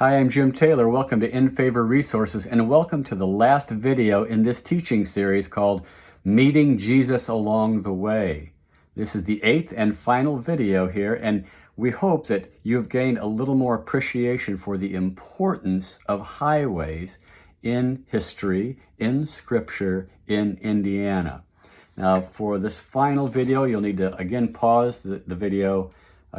Hi, I'm Jim Taylor. Welcome to In Favor Resources, and welcome to the last video in this teaching series called Meeting Jesus Along the Way. This is the 8th and final video here, and we hope that you've gained a little more appreciation for the importance of highways in history, in Scripture, in Indiana. Now, for this final video, you'll need to again pause the video.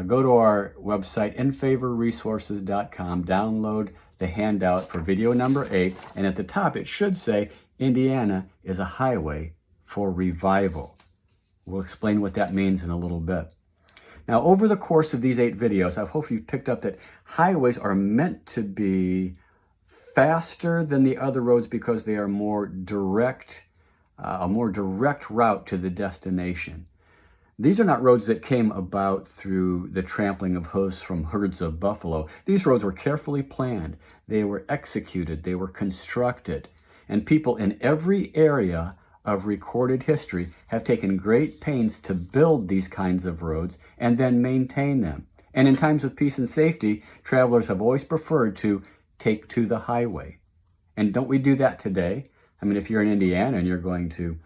Go to our website, infavorresources.com, download the handout for video number 8, and at the top it should say, Indiana is a highway for revival. We'll explain what that means in a little bit. Now, over the course of these 8 videos, I hope you've picked up that highways are meant to be faster than the other roads because they are more direct, a more direct route to the destination. These are not roads that came about through the trampling of hoofs from herds of buffalo. These roads were carefully planned. They were executed. They were constructed. And people in every area of recorded history have taken great pains to build these kinds of roads and then maintain them. And in times of peace and safety, travelers have always preferred to take to the highway. And don't we do that today? I mean, if you're in Indiana and you're going to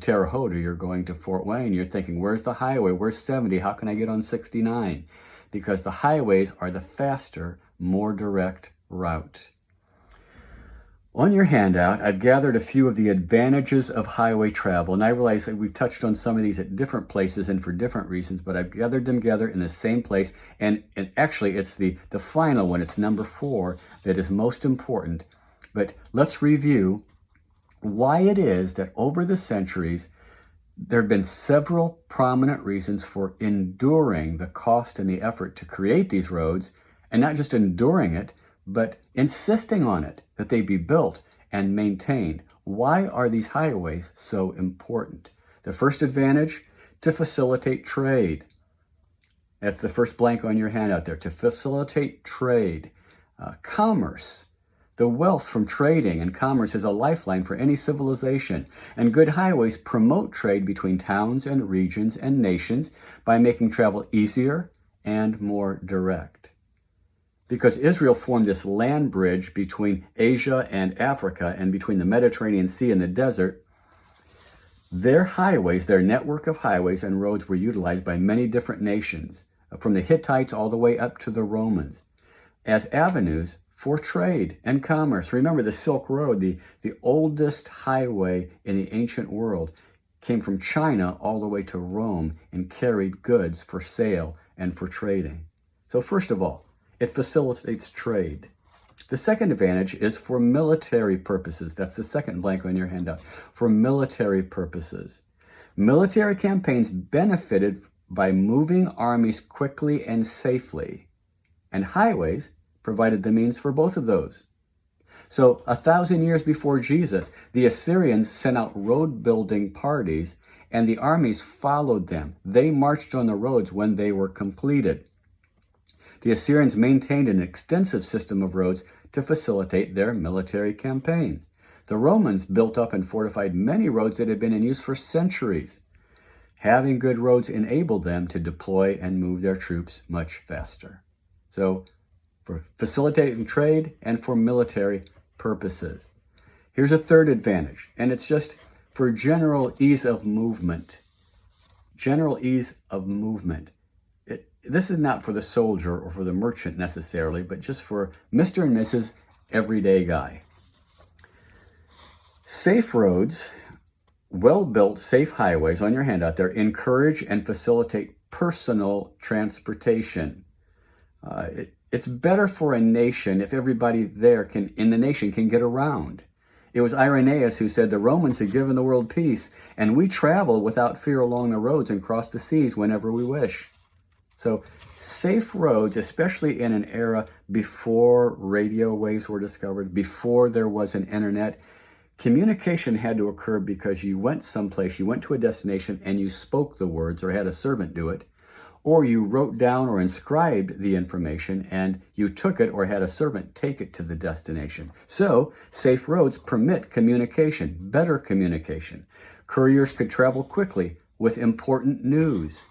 Terre Haute, or you're going to Fort Wayne, you're thinking, where's the highway? Where's 70? How can I get on 69? Because the highways are the faster, more direct route. On your handout, I've gathered a few of the advantages of highway travel, and I realize that we've touched on some of these at different places and for different reasons, but I've gathered them together in the same place, and actually it's the final one, it's number 4, that is most important. But let's review why it is that over the centuries, there have been several prominent reasons for enduring the cost and the effort to create these roads, and not just enduring it, but insisting on it, that they be built and maintained. Why are these highways so important? The first advantage, to facilitate trade. That's the first blank on your handout there, to facilitate trade. Commerce. The wealth from trading and commerce is a lifeline for any civilization, and good highways promote trade between towns and regions and nations by making travel easier and more direct. Because Israel formed this land bridge between Asia and Africa and between the Mediterranean Sea and the desert, their highways, their network of highways and roads were utilized by many different nations, from the Hittites all the way up to the Romans, as avenues for trade and commerce. Remember, the Silk Road, the oldest highway in the ancient world, came from China all the way to Rome and carried goods for sale and for trading. So first of all, it facilitates trade. The second advantage is for military purposes. That's the second blank on your handout. For military purposes. Military campaigns benefited by moving armies quickly and safely, and highways provided the means for both of those. So 1,000 years before Jesus, the Assyrians sent out road-building parties, and the armies followed them. They marched on the roads when they were completed. The Assyrians maintained an extensive system of roads to facilitate their military campaigns. The Romans built up and fortified many roads that had been in use for centuries. Having good roads enabled them to deploy and move their troops much faster. So, for facilitating trade and for military purposes. Here's a third advantage, and it's just for general ease of movement. General ease of movement. This is not for the soldier or for the merchant necessarily, but just for Mr. and Mrs. Everyday Guy. Safe roads, well-built safe highways on your handout there encourage and facilitate personal transportation. It's better for a nation if everybody there in the nation can get around. It was Irenaeus who said the Romans had given the world peace, and we travel without fear along the roads and cross the seas whenever we wish. So safe roads, especially in an era before radio waves were discovered, before there was an internet, communication had to occur because you went someplace, you went to a destination and you spoke the words or had a servant do it, or you wrote down or inscribed the information and you took it or had a servant take it to the destination. So safe roads permit communication, better communication. Couriers could travel quickly with important news.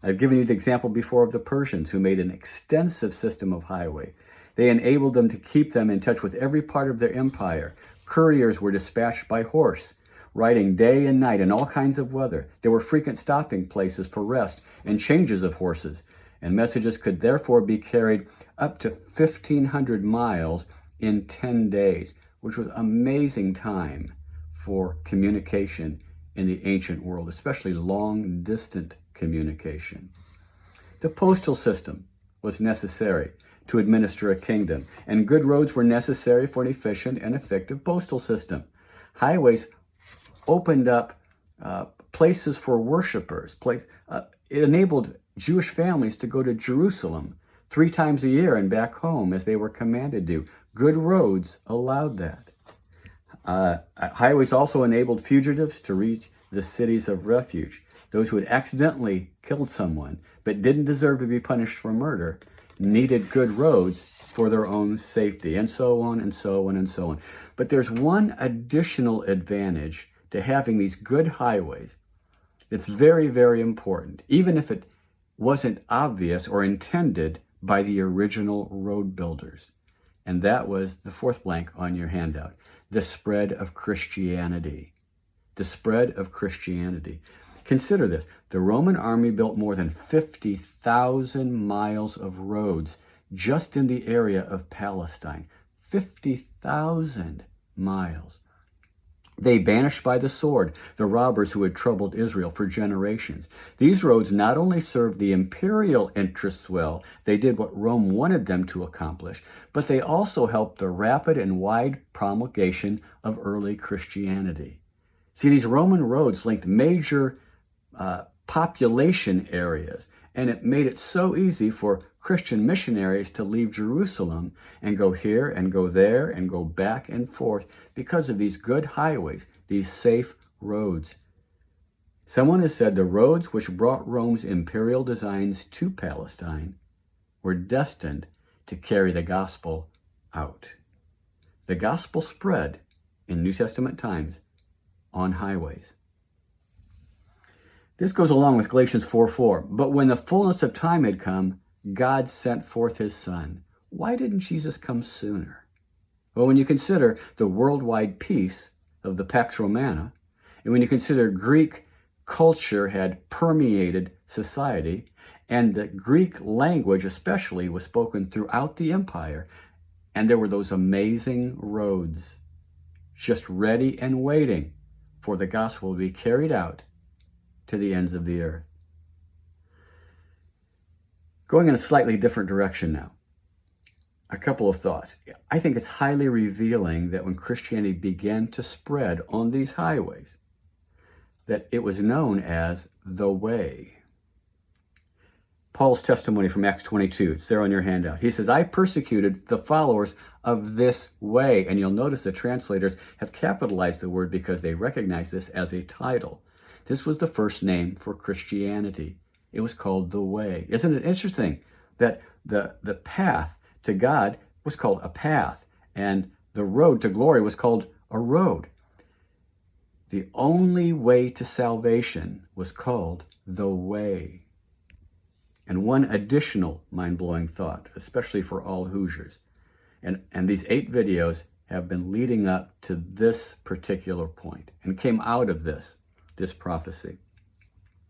I've given you the example before of the Persians who made an extensive system of highway. They enabled them to keep them in touch with every part of their empire. Couriers were dispatched by horse, riding day and night in all kinds of weather. There were frequent stopping places for rest and changes of horses, and messages could therefore be carried up to 1,500 miles in 10 days, which was amazing time for communication in the ancient world, especially long-distance communication. The postal system was necessary to administer a kingdom, and good roads were necessary for an efficient and effective postal system. Highways opened up places for worshipers. It enabled Jewish families to go to Jerusalem 3 times a year and back home as they were commanded to. Good roads allowed that. Highways also enabled fugitives to reach the cities of refuge. Those who had accidentally killed someone but didn't deserve to be punished for murder needed good roads for their own safety, and so on and so on and so on. But there's one additional advantage to having these good highways that's very, very important, even if it wasn't obvious or intended by the original road builders. And that was the 4th blank on your handout, the spread of Christianity. The spread of Christianity. Consider this. The Roman army built more than 50,000 miles of roads just in the area of Palestine. 50,000 miles. They banished by the sword the robbers who had troubled Israel for generations. These roads not only served the imperial interests well, they did what Rome wanted them to accomplish, but they also helped the rapid and wide promulgation of early Christianity. See, these Roman roads linked major population areas, and it made it so easy for Christian missionaries to leave Jerusalem and go here and go there and go back and forth because of these good highways, these safe roads. Someone has said the roads which brought Rome's imperial designs to Palestine were destined to carry the gospel out. The gospel spread in New Testament times on highways. This goes along with Galatians 4:4. But when the fullness of time had come, God sent forth his Son. Why didn't Jesus come sooner? Well, when you consider the worldwide peace of the Pax Romana, and when you consider Greek culture had permeated society, and the Greek language especially was spoken throughout the empire, and there were those amazing roads just ready and waiting for the gospel to be carried out to the ends of the earth. Going in a slightly different direction now. A couple of thoughts. I think it's highly revealing that when Christianity began to spread on these highways, that it was known as the Way. Paul's testimony from Acts 22, it's there on your handout. He says, I persecuted the followers of this way. And you'll notice the translators have capitalized the word because they recognize this as a title. This was the first name for Christianity. It was called the Way. Isn't it interesting that the path to God was called a path, and the road to glory was called a road? The only way to salvation was called the Way. And one additional mind-blowing thought, especially for all Hoosiers, and these 8 videos have been leading up to this particular point and came out of this prophecy.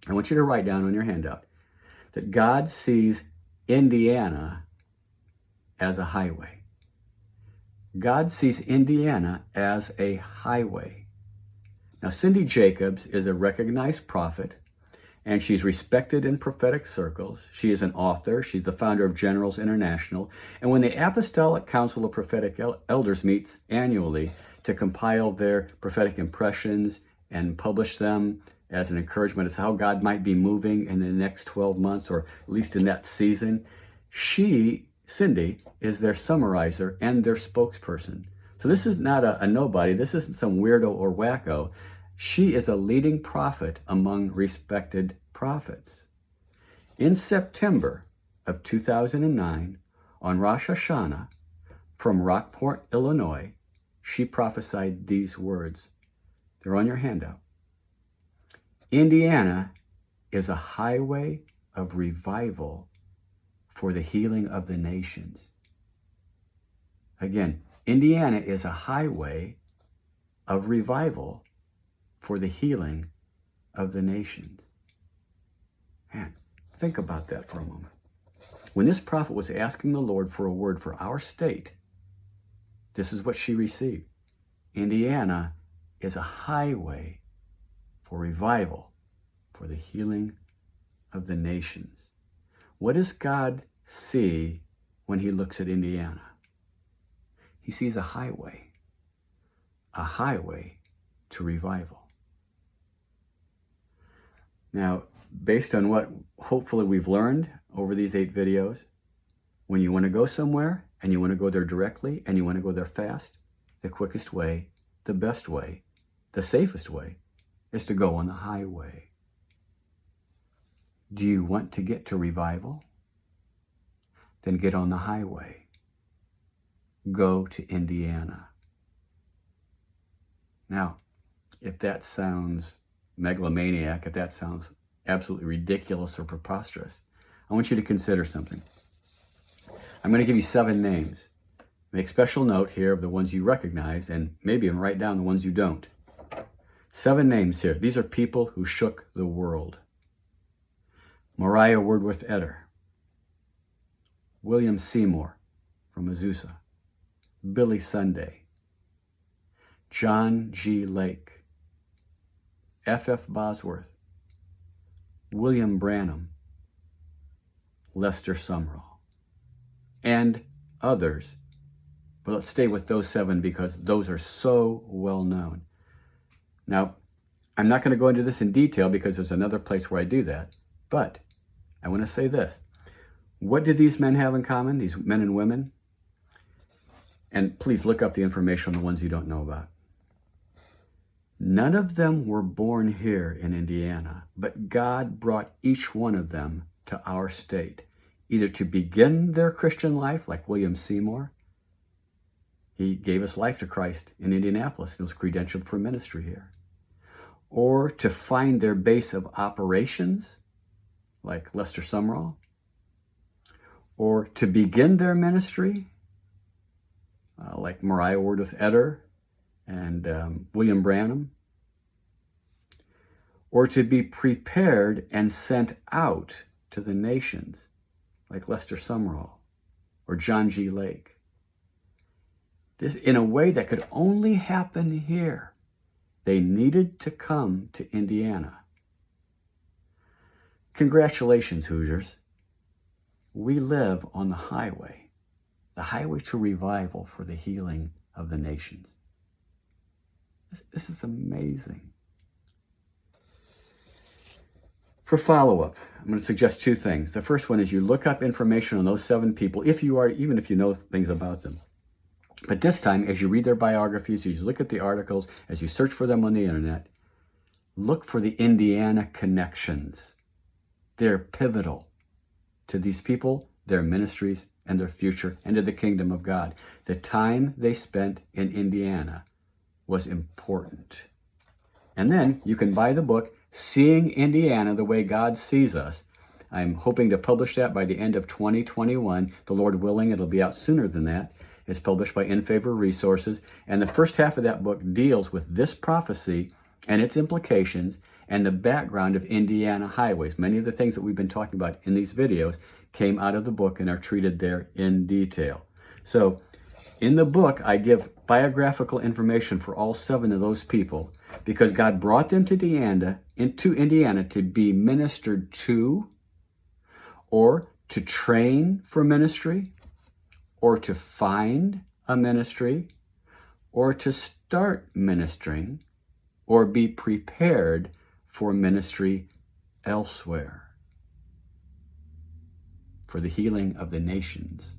I want you to write down on your handout that God sees Indiana as a highway. God sees Indiana as a highway. Now, Cindy Jacobs is a recognized prophet, and she's respected in prophetic circles. She is an author. She's the founder of Generals International. And when the Apostolic Council of Prophetic Elders meets annually to compile their prophetic impressions and publish them as an encouragement as to how God might be moving in the next 12 months, or at least in that season, Cindy, is their summarizer and their spokesperson. So this is not a nobody. This isn't some weirdo or wacko. She is a leading prophet among respected prophets. In September of 2009, on Rosh Hashanah, from Rockport, Illinois, she prophesied these words. They're on your handout. Indiana is a highway of revival for the healing of the nations. Again, Indiana is a highway of revival for the healing of the nations. Man, think about that for a moment. When this prophet was asking the Lord for a word for our state, this is what she received. Indiana is a highway for revival for the healing of the nations. What does God see when he looks at Indiana? He sees a highway to revival. Now, based on what hopefully we've learned over these 8 videos, when you want to go somewhere and you want to go there directly and you want to go there fast, the quickest way, the best way, the safest way is to go on the highway. Do you want to get to revival? Then get on the highway. Go to Indiana. Now, if that sounds megalomaniac, if that sounds absolutely ridiculous or preposterous, I want you to consider something. I'm going to give you 7 names. Make special note here of the ones you recognize and maybe even write down the ones you don't. 7 names here. These are people who shook the world. Mariah Woodworth Etter, William Seymour from Azusa, Billy Sunday, John G. Lake, F.F. Bosworth, William Branham, Lester Sumrall, and others. But let's stay with those 7 because those are so well known. Now, I'm not going to go into this in detail because there's another place where I do that, but I want to say this. What did these men have in common, these men and women? And please look up the information on the ones you don't know about. None of them were born here in Indiana, but God brought each one of them to our state, either to begin their Christian life, like William Seymour. He gave his life to Christ in Indianapolis and was credentialed for ministry here. Or to find their base of operations, like Lester Sumrall. Or to begin their ministry, like Mariah Woodworth Etter and William Branham. Or to be prepared and sent out to the nations, like Lester Sumrall or John G. Lake. This in a way that could only happen here. They needed to come to Indiana. Congratulations, Hoosiers. We live on the highway to revival for the healing of the nations. This is amazing. For follow-up, I'm going to suggest 2 things. The first one is you look up information on those 7 people, even if you know things about them. But this time, as you read their biographies, as you look at the articles, as you search for them on the internet, look for the Indiana connections. They're pivotal to these people, their ministries, and their future, and to the kingdom of God. The time they spent in Indiana was important. And then you can buy the book, Seeing Indiana the Way God Sees Us. I'm hoping to publish that by the end of 2021. The Lord willing, it'll be out sooner than that. It's published by In Favor Resources. And the first half of that book deals with this prophecy and its implications and the background of Indiana highways. Many of the things that we've been talking about in these videos came out of the book and are treated there in detail. So in the book, I give biographical information for all 7 of those people because God brought them to Indiana to be ministered to, or to train for ministry, or to find a ministry, or to start ministering, or be prepared for ministry elsewhere, for the healing of the nations.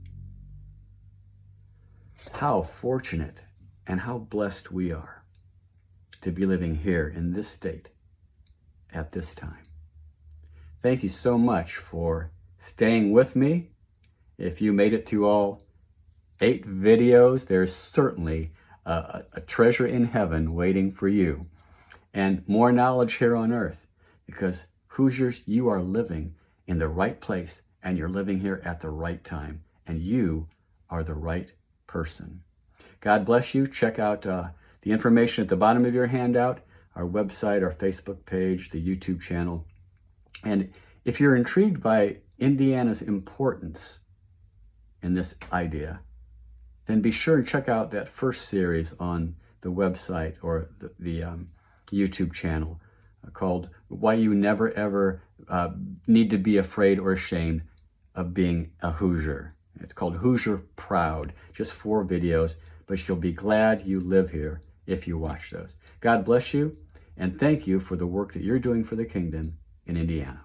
How fortunate and how blessed we are to be living here in this state at this time. Thank you so much for staying with me. If you made it through all 8 videos, there's certainly a treasure in heaven waiting for you. And more knowledge here on earth, because Hoosiers, you are living in the right place and you're living here at the right time, and you are the right person. God bless you. Check out the information at the bottom of your handout, our website, our Facebook page, the YouTube channel. And if you're intrigued by Indiana's importance in this idea, then be sure and check out that first series on the website or the YouTube channel called Why You Never Ever Need to Be Afraid or Ashamed of Being a Hoosier. It's called Hoosier Proud. Just 4 videos, but you'll be glad you live here if you watch those. God bless you, and thank you for the work that you're doing for the kingdom in Indiana.